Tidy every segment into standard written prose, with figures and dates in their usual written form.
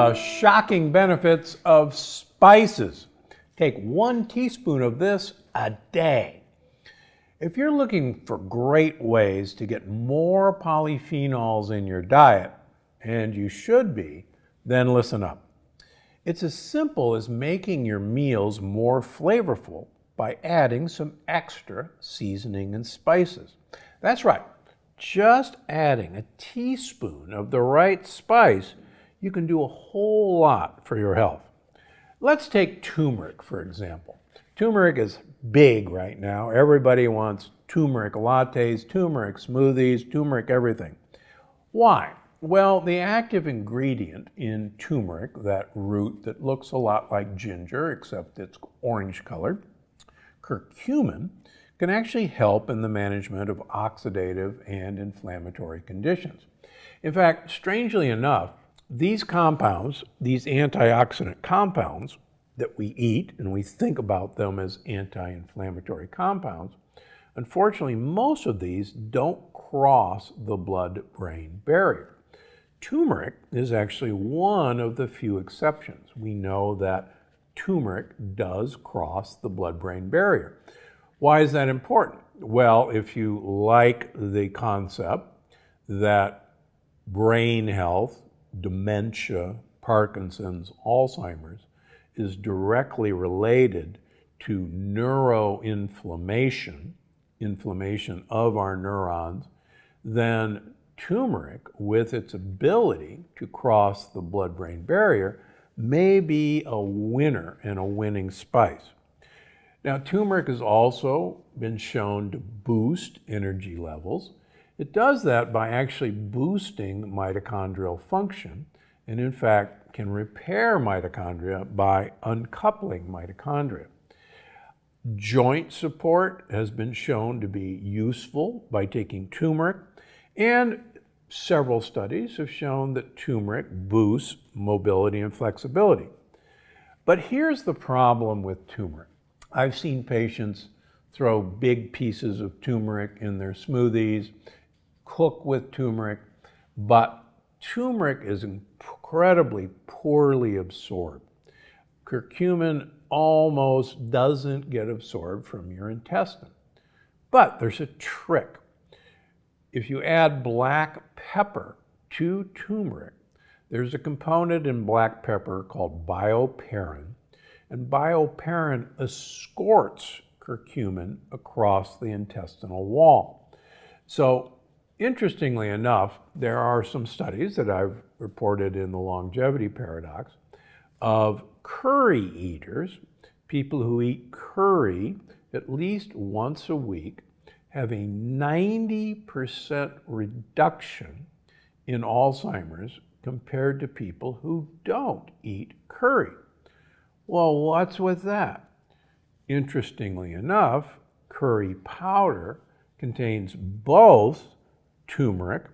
The shocking benefits of spices. Take 1 teaspoon of this a day. If you're looking for great ways to get more polyphenols in your diet, and you should be, then listen up. It's as simple as making your meals more flavorful by adding some extra seasoning and spices. That's right, just adding a teaspoon of the right spice, you can do a whole lot for your health. Let's take turmeric, for example. Turmeric is big right now. Everybody wants turmeric lattes, turmeric smoothies, turmeric everything. Why? Well, the active ingredient in turmeric, that root that looks a lot like ginger, except it's orange colored, curcumin, can actually help in the management of oxidative and inflammatory conditions. In fact, strangely enough, these compounds, these antioxidant compounds that we eat, and we think about them as anti-inflammatory compounds, unfortunately, most of these don't cross the blood-brain barrier. Turmeric is actually one of the few exceptions. We know that turmeric does cross the blood-brain barrier. Why is that important? Well, if you like the concept that brain health, dementia, Parkinson's, Alzheimer's is directly related to neuroinflammation, inflammation of our neurons, then turmeric, with its ability to cross the blood-brain barrier, may be a winner and a winning spice. Now, turmeric has also been shown to boost energy levels. It does that by actually boosting mitochondrial function, and in fact can repair mitochondria by uncoupling mitochondria. Joint support has been shown to be useful by taking turmeric, and several studies have shown that turmeric boosts mobility and flexibility. But here's the problem with turmeric. I've seen patients throw big pieces of turmeric in their smoothies, cook with turmeric, but turmeric is incredibly poorly absorbed. Curcumin almost doesn't get absorbed from your intestine. But there's a trick. If you add black pepper to turmeric, there's a component in black pepper called bioperin, and bioperin escorts curcumin across the intestinal wall. So, interestingly enough, there are some studies that I've reported in the longevity paradox of curry eaters, people who eat curry at least once a week, have a 90% reduction in Alzheimer's compared to people who don't eat curry. Well, what's with that? Interestingly enough, curry powder contains both turmeric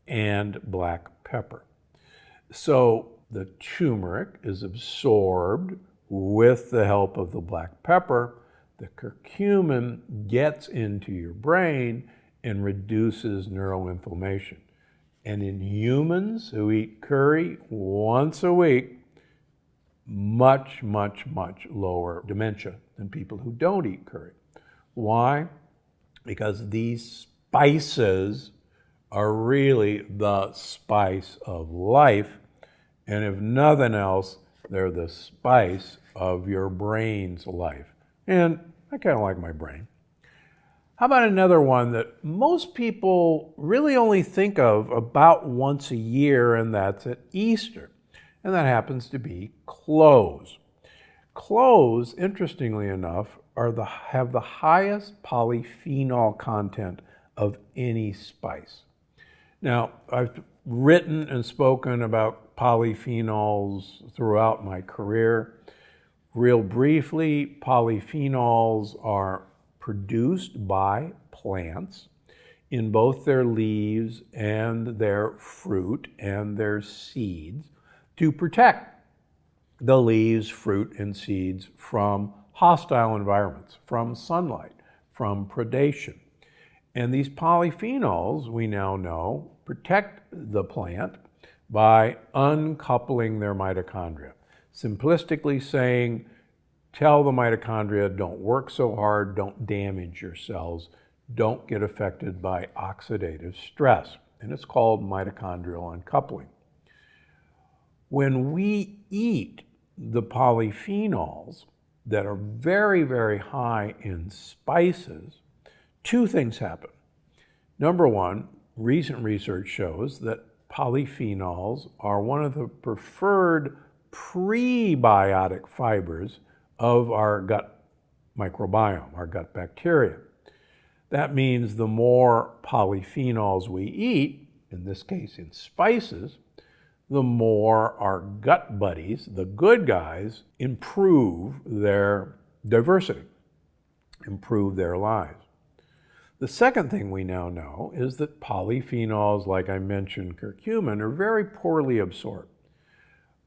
and black pepper. So the turmeric is absorbed with the help of the black pepper. The curcumin gets into your brain and reduces neuroinflammation. And in humans who eat curry once a week, much, much, much lower dementia than people who don't eat curry. Why? Because these spices are really the spice of life, and if nothing else, they're the spice of your brain's life. And I kind of like my brain. How about another one that most people really only think of about once a year, and that's at Easter. And that happens to be cloves. Cloves, interestingly enough, have the highest polyphenol content of any spice. Now, I've written and spoken about polyphenols throughout my career. Real briefly, polyphenols are produced by plants in both their leaves and their fruit and their seeds to protect the leaves, fruit, and seeds from hostile environments, from sunlight, from predation. And these polyphenols, we now know, protect the plant by uncoupling their mitochondria. Simplistically saying, tell the mitochondria, don't work so hard, don't damage your cells, don't get affected by oxidative stress. And it's called mitochondrial uncoupling. When we eat the polyphenols that are very, very high in spices, two things happen. Number one, recent research shows that polyphenols are one of the preferred prebiotic fibers of our gut microbiome, our gut bacteria. That means the more polyphenols we eat, in this case in spices, the more our gut buddies, the good guys, improve their diversity, improve their lives. The second thing we now know is that polyphenols, like I mentioned, curcumin, are very poorly absorbed.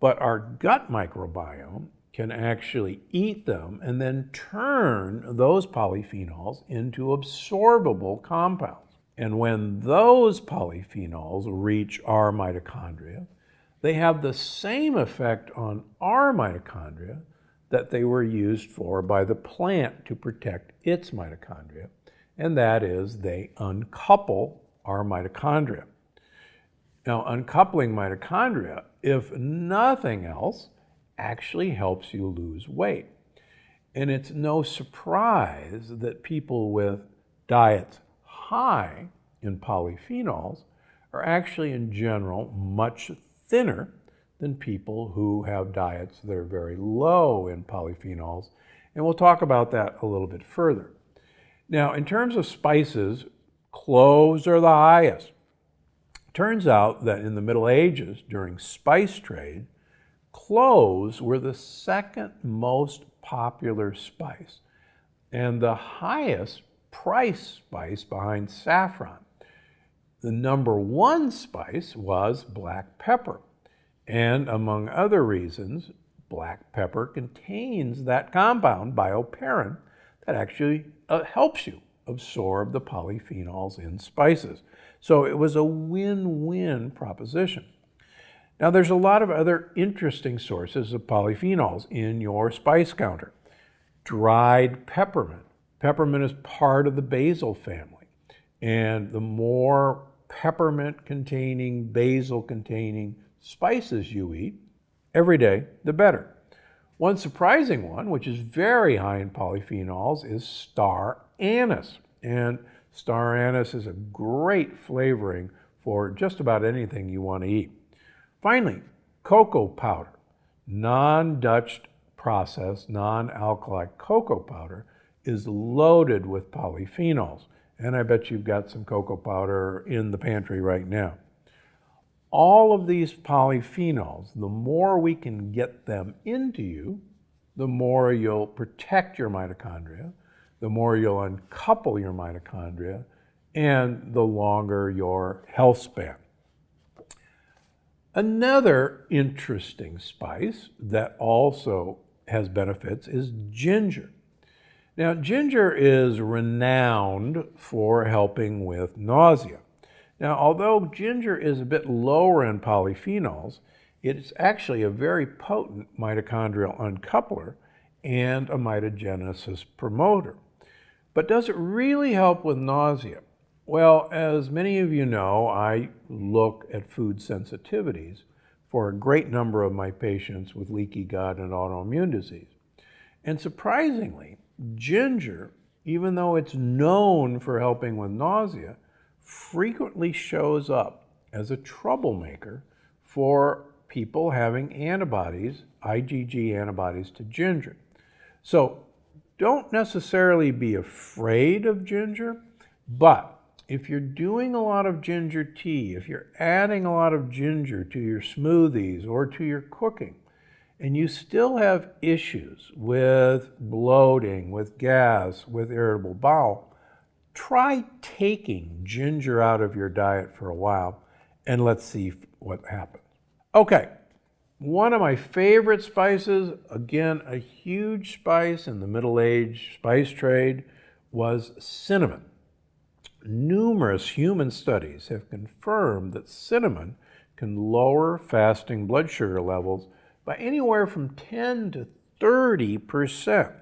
But our gut microbiome can actually eat them and then turn those polyphenols into absorbable compounds. And when those polyphenols reach our mitochondria, they have the same effect on our mitochondria that they were used for by the plant to protect its mitochondria, and that is they uncouple our mitochondria. Now, uncoupling mitochondria, if nothing else, actually helps you lose weight. And it's no surprise that people with diets high in polyphenols are actually in general much thinner than people who have diets that are very low in polyphenols. And we'll talk about that a little bit further. Now, in terms of spices, cloves are the highest. Turns out that in the Middle Ages, during spice trade, cloves were the second most popular spice and the highest price spice behind saffron. The number one spice was black pepper. And among other reasons, black pepper contains that compound, bioperin, that actually helps you absorb the polyphenols in spices. So it was a win-win proposition. Now, there's a lot of other interesting sources of polyphenols in your spice counter. Dried peppermint. Peppermint is part of the basil family. And the more peppermint-containing, basil-containing spices you eat every day, the better. One surprising one, which is very high in polyphenols, is star anise. And star anise is a great flavoring for just about anything you want to eat. Finally, cocoa powder. Non-Dutch processed, non-alkali cocoa powder is loaded with polyphenols. And I bet you've got some cocoa powder in the pantry right now. All of these polyphenols, the more we can get them into you, the more you'll protect your mitochondria, the more you'll uncouple your mitochondria, and the longer your health span. Another interesting spice that also has benefits is ginger. Now, ginger is renowned for helping with nausea. Now, although ginger is a bit lower in polyphenols, it's actually a very potent mitochondrial uncoupler and a mitogenesis promoter. But does it really help with nausea? Well, as many of you know, I look at food sensitivities for a great number of my patients with leaky gut and autoimmune disease. And surprisingly, ginger, even though it's known for helping with nausea, frequently shows up as a troublemaker for people having antibodies, IgG antibodies to ginger. So don't necessarily be afraid of ginger, but if you're doing a lot of ginger tea, if you're adding a lot of ginger to your smoothies or to your cooking, and you still have issues with bloating, with gas, with irritable bowel, try taking ginger out of your diet for a while, and let's see what happens. Okay, one of my favorite spices, again, a huge spice in the Middle Age spice trade, was cinnamon. Numerous human studies have confirmed that cinnamon can lower fasting blood sugar levels by anywhere from 10 to 30%.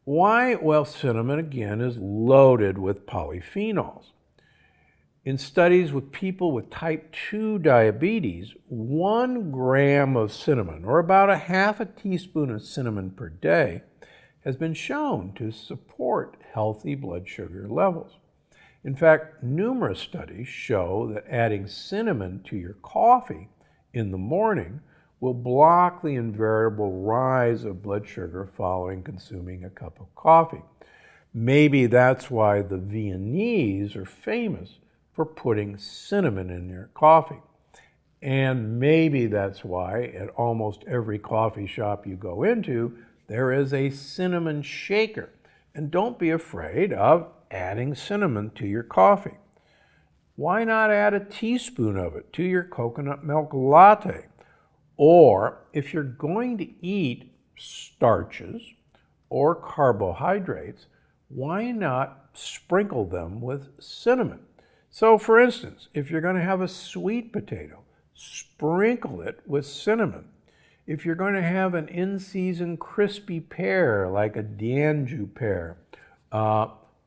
Why? Well, cinnamon, again, is loaded with polyphenols. In studies with people with type 2 diabetes, 1 gram of cinnamon, or about a half a teaspoon of cinnamon per day, has been shown to support healthy blood sugar levels. In fact, numerous studies show that adding cinnamon to your coffee in the morning will block the invariable rise of blood sugar following consuming a cup of coffee. Maybe that's why the Viennese are famous for putting cinnamon in their coffee. And maybe that's why at almost every coffee shop you go into, there is a cinnamon shaker. And don't be afraid of adding cinnamon to your coffee. Why not add a teaspoon of it to your coconut milk latte? Or if you're going to eat starches or carbohydrates, why not sprinkle them with cinnamon? So for instance, if you're going to have a sweet potato, sprinkle it with cinnamon. If you're going to have an in-season crispy pear, like a D'Anjou pear,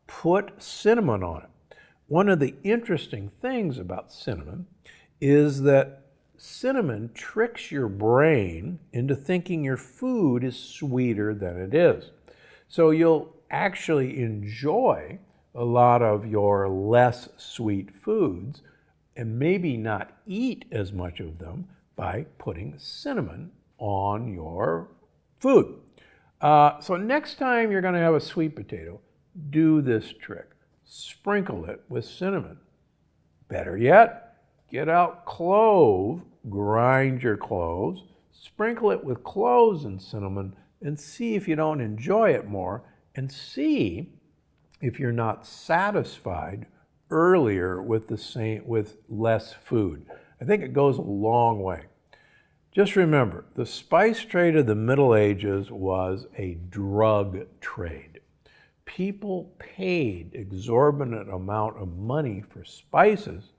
put cinnamon on it. One of the interesting things about cinnamon is that cinnamon tricks your brain into thinking your food is sweeter than it is. So you'll actually enjoy a lot of your less sweet foods and maybe not eat as much of them by putting cinnamon on your food. So next time you're going to have a sweet potato, do this trick. Sprinkle it with cinnamon. Better yet, get out clove, grind your cloves, sprinkle it with cloves and cinnamon, and see if you don't enjoy it more, and see if you're not satisfied earlier with less food. I think it goes a long way. Just remember, the spice trade of the Middle Ages was a drug trade. People paid exorbitant amount of money for spices,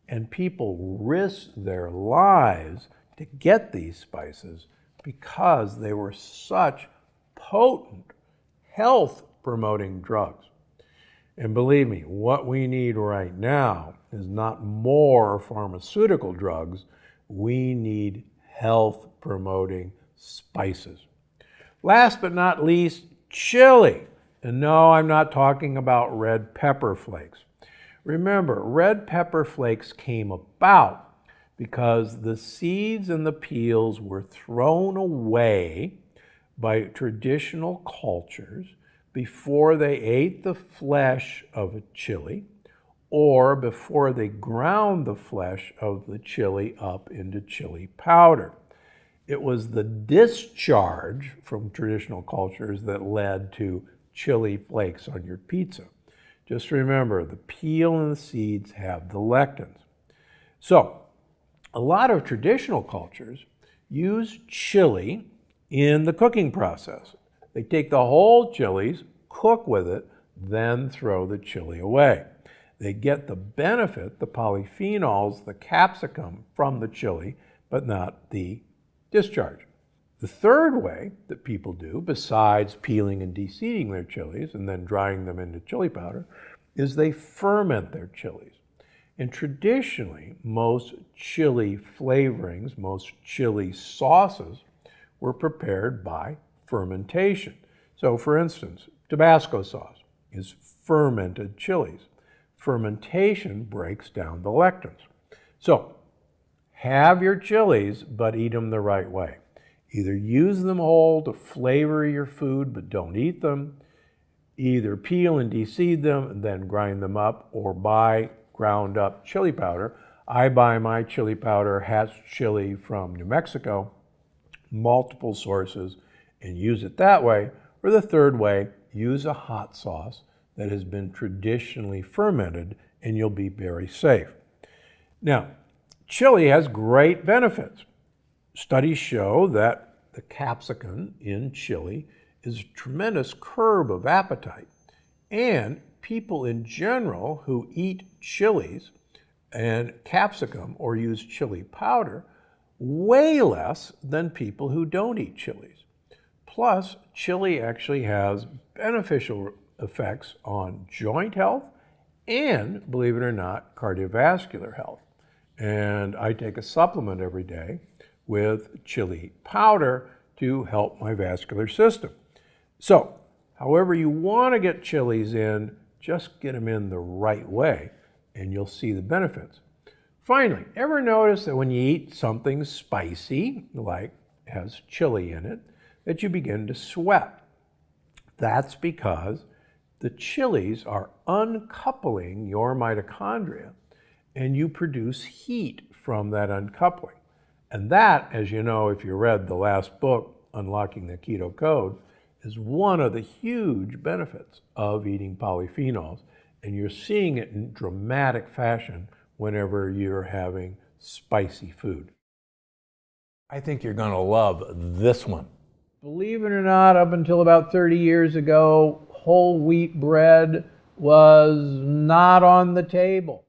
and people risked their lives to get these spices because they were such potent health-promoting drugs. And believe me, what we need right now is not more pharmaceutical drugs. We need health-promoting spices. Last but not least, chili. And no, I'm not talking about red pepper flakes. Remember, red pepper flakes came about because the seeds and the peels were thrown away by traditional cultures before they ate the flesh of a chili or before they ground the flesh of the chili up into chili powder. It was the discharge from traditional cultures that led to chili flakes on your pizza. Just remember, the peel and the seeds have the lectins. So, a lot of traditional cultures use chili in the cooking process. They take the whole chilies, cook with it, then throw the chili away. They get the benefit, the polyphenols, the capsicum from the chili, but not the discharge. The third way that people do, besides peeling and deseeding their chilies and then drying them into chili powder, is they ferment their chilies. And traditionally, most chili flavorings, most chili sauces were prepared by fermentation. So for instance, Tabasco sauce is fermented chilies. Fermentation breaks down the lectins. So have your chilies, but eat them the right way. Either use them whole to flavor your food, but don't eat them. Either peel and deseed them and then grind them up, or buy ground up chili powder. I buy my chili powder, Hatch chili from New Mexico, multiple sources, and use it that way. Or the third way, use a hot sauce that has been traditionally fermented, and you'll be very safe. Now, chili has great benefits. Studies show that the capsicum in chili is a tremendous curb of appetite, and people in general who eat chilies and capsicum or use chili powder way less than people who don't eat chilies. Plus, chili actually has beneficial effects on joint health and, believe it or not, cardiovascular health. And I take a supplement every day with chili powder to help my vascular system. So, however you want to get chilies in, just get them in the right way and you'll see the benefits. Finally, ever notice that when you eat something spicy, like has chili in it, that you begin to sweat? That's because the chilies are uncoupling your mitochondria and you produce heat from that uncoupling. And that, as you know, if you read the last book, Unlocking the Keto Code, is one of the huge benefits of eating polyphenols. And you're seeing it in dramatic fashion whenever you're having spicy food. I think you're going to love this one. Believe it or not, up until about 30 years ago, whole wheat bread was not on the table.